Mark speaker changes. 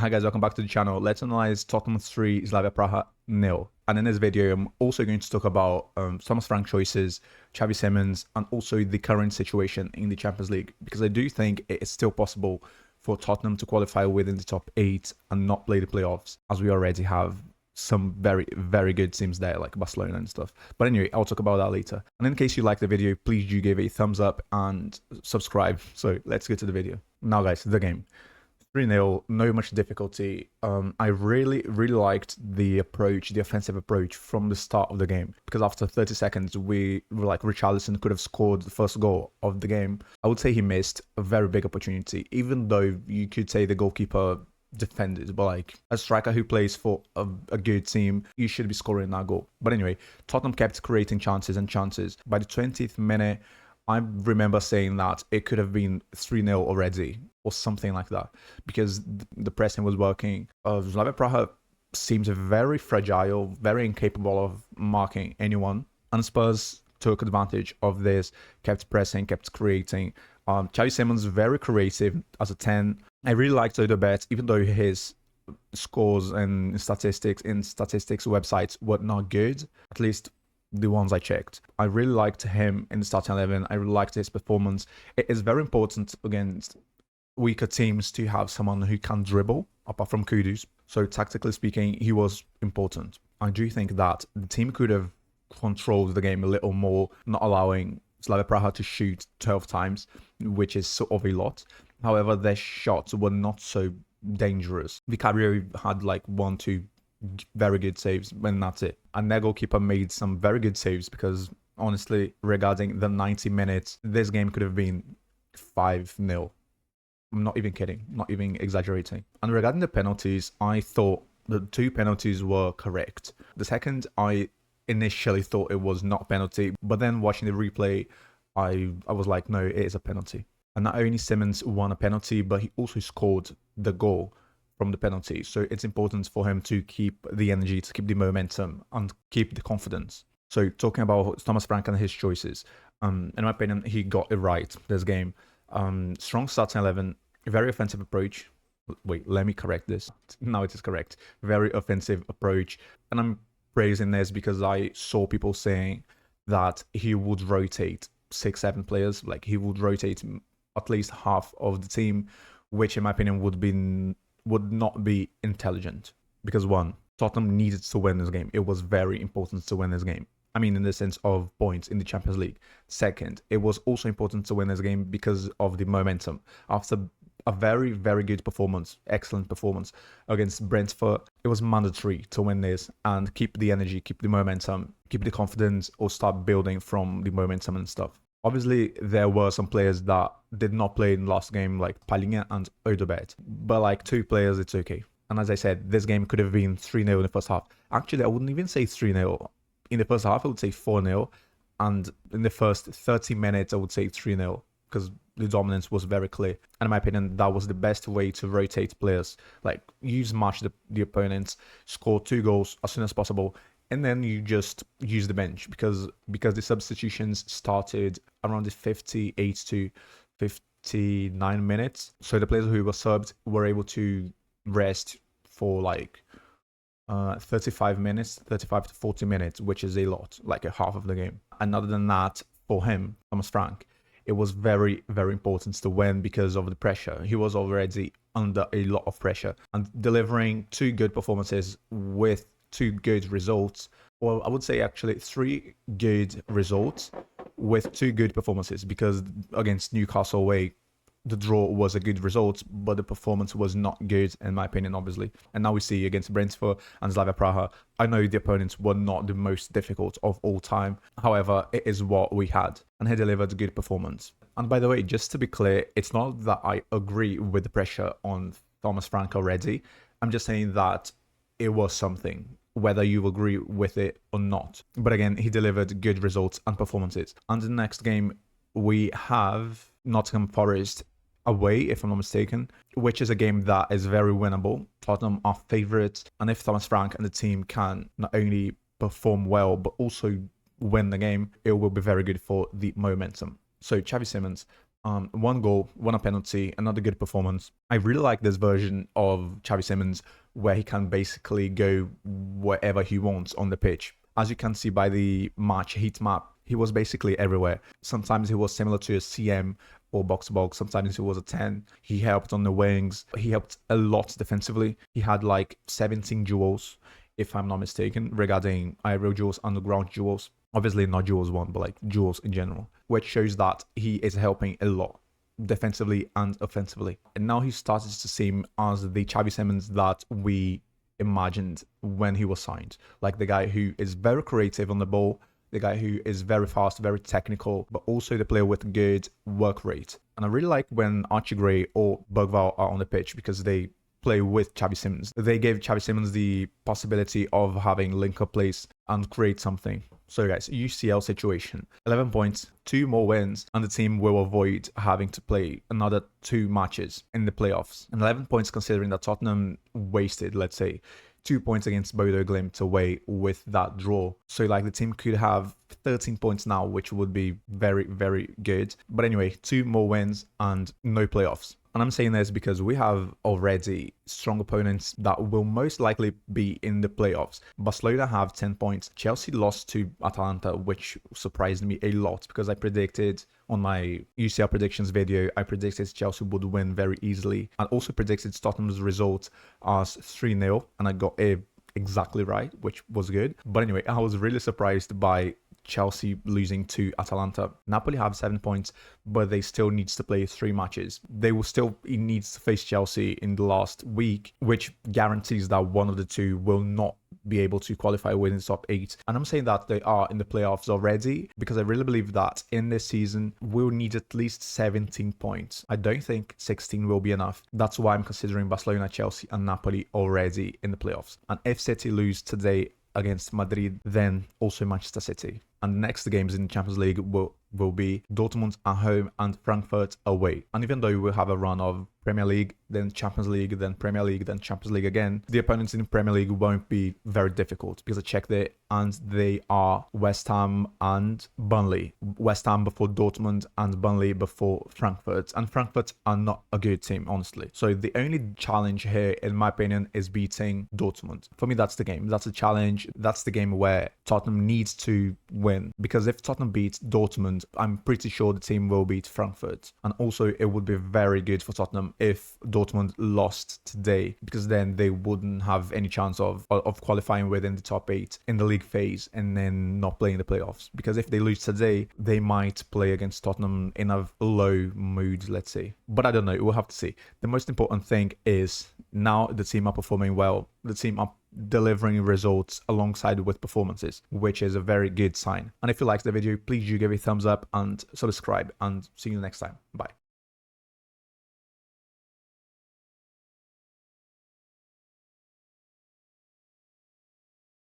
Speaker 1: Hi guys, welcome back to the channel. Let's analyze Tottenham 3, Slavia Praha 0. And in this video, I'm also going to talk about Thomas Frank choices, Xavi Simons, and also the current situation in the Champions League. Because I do think it is still possible for Tottenham to qualify within the top 8 and not play the playoffs, as we already have some very, very good teams there, like Barcelona and stuff. But anyway, I'll talk about that later. And in case you like the video, please do give it a thumbs up and subscribe. So let's get to the video. Now guys, the game. 3-0, no much difficulty. I really liked the approach, the offensive approach from the start of the game, because after 30 seconds, we were like, Richarlison could have scored the first goal of the game. I would say he missed a very big opportunity, even though you could say the goalkeeper defended, but like a striker who plays for a good team, you should be scoring that goal. But anyway, Tottenham kept creating chances and chances. By the 20th minute, I remember saying that it could have been 3-0 already or something like that, because the pressing was working. Slavia Praha seems very fragile, very incapable of marking anyone. And Spurs took advantage of this, kept pressing, kept creating. Xavi Simons, very creative as a 10. I really liked Odobert, even though his scores and statistics websites were not good, at least the ones I checked. I really liked him in the starting 11. I really liked his performance. It is very important against weaker teams to have someone who can dribble, apart from Kudus. So tactically speaking, he was important. I do think that the team could have controlled the game a little more, not allowing Slavia Praha to shoot 12 times, which is sort of a lot. However, their shots were not so dangerous. Vicario had like 1-2 very good saves, and that's it. And their goalkeeper made some very good saves, because honestly, regarding the 90 minutes, this game could have been 5-0. I'm not even kidding, not even exaggerating. And regarding the penalties, I thought the 2 penalties were correct. The second, I initially thought it was not a penalty, but then watching the replay, I was like, no, it is a penalty. And not only Simons won a penalty, but he also scored the goal from the penalty. So it's important for him to keep the energy, to keep the momentum, and keep the confidence. So talking about Thomas Frank and his choices, in my opinion, he got it right this game. Strong starting 11, very offensive approach. Wait, let me correct this. Now it is correct. Very offensive approach. And I'm praising this because I saw people saying that he would rotate 6-7 players. Like, he would rotate at least half of the team, which in my opinion would not be intelligent. Because one, Tottenham needed to win this game. It was very important to win this game. I mean, in the sense of points in the Champions League. Second, it was also important to win this game because of the momentum. After a very good performance, excellent performance against Brentford, it was mandatory to win this and keep the energy, keep the momentum, keep the confidence, or start building from the momentum and stuff. Obviously, there were some players that did not play in the last game, like Palhinha and Odobert. But like 2 players, it's okay. And as I said, this game could have been 3-0 in the first half. Actually, I wouldn't even say 3-0. In the first half, I would say 4-0. And in the first 30 minutes, I would say 3-0. Because the dominance was very clear. And in my opinion, that was the best way to rotate players. Like, you match the opponents, score 2 goals as soon as possible, and then you just use the bench, because the substitutions started around the 58 to 59 minutes. So the players who were subbed were able to rest for like 35 minutes, 35 to 40 minutes, which is a lot, like a half of the game. And other than that, for him, Thomas Frank, it was very important to win because of the pressure. He was already under a lot of pressure, and delivering 2 good performances with 2 good results, or I would say actually 3 good results with 2 good performances, because against Newcastle away, the draw was a good result, but the performance was not good, in my opinion, obviously. And now we see against Brentford and Slavia Praha, I know the opponents were not the most difficult of all time. However, it is what we had, and he delivered a good performance. And by the way, just to be clear, it's not that I agree with the pressure on Thomas Frank already. I'm just saying that it was something, whether you agree with it or not. But again, he delivered good results and performances. And the next game, we have Nottingham Forest away, if I'm not mistaken, which is a game that is very winnable. Tottenham are favourites, and if Thomas Frank and the team can not only perform well, but also win the game, it will be very good for the momentum. So Xavi Simons, One goal, one a penalty, another good performance. I really like this version of Xavi Simons where he can basically go wherever he wants on the pitch. As you can see by the match heat map, he was basically everywhere. Sometimes he was similar to a CM or box-to-box. Sometimes he was a 10. He helped on the wings. He helped a lot defensively. He had like 17 duels, if I'm not mistaken, regarding aerial duels, underground duels. Obviously not duels one, but like duels in general, which shows that he is helping a lot defensively and offensively. And now he started to seem as the Xavi Simons that we imagined when he was signed. Like the guy who is very creative on the ball, the guy who is very fast, very technical, but also the player with good work rate. And I really like when Archie Gray or Bergvall are on the pitch because they play with Xavi Simons. They gave Xavi Simons the possibility of having link-up plays and create something. So guys, UCL situation, 11 points, 2 more wins, and the team will avoid having to play another 2 matches in the playoffs. And 11 points considering that Tottenham wasted, let's say, 2 points against Bodo Glimt away with that draw. So like the team could have 13 points now, which would be very, very good. But anyway, 2 more wins and no playoffs. And I'm saying this because we have already strong opponents that will most likely be in the playoffs. Barcelona have 10 points. Chelsea lost to Atalanta, which surprised me a lot because I predicted on my UCL predictions video, I predicted Chelsea would win very easily. I also predicted Tottenham's result as 3-0, and I got it exactly right, which was good. But anyway, I was really surprised by Chelsea losing to Atalanta. Napoli have 7 points, but they still needs to play 3 matches. They will still needs to face Chelsea in the last week, which guarantees that one of the two will not be able to qualify within the top 8. And I'm saying that they are in the playoffs already because I really believe that in this season we'll need at least 17 points. I don't think 16 will be enough. That's why I'm considering Barcelona, Chelsea and Napoli already in the playoffs. And if City lose today against Madrid, then also Manchester City. And the next games in the Champions League will be Dortmund at home and Frankfurt away. And even though we'll have a run of Premier League, then Champions League, then Premier League, then Champions League again, the opponents in the Premier League won't be very difficult because I checked it and they are West Ham and Burnley. West Ham before Dortmund and Burnley before Frankfurt. And Frankfurt are not a good team, honestly. So the only challenge here, in my opinion, is beating Dortmund. For me, that's the game. That's a challenge. That's the game where Tottenham needs to win. Because if Tottenham beats Dortmund, I'm pretty sure the team will beat Frankfurt. And also, it would be very good for Tottenham if Dortmund lost today, because then they wouldn't have any chance of qualifying within the top 8 in the league phase and then not playing the playoffs. Because if they lose today, they might play against Tottenham in a low mood, let's say. But I don't know, we'll have to see. The most important thing is now the team are performing well. The team are delivering results alongside with performances, which is a very good sign. And if you liked the video, please do give it a thumbs up and subscribe, and see you next time. Bye.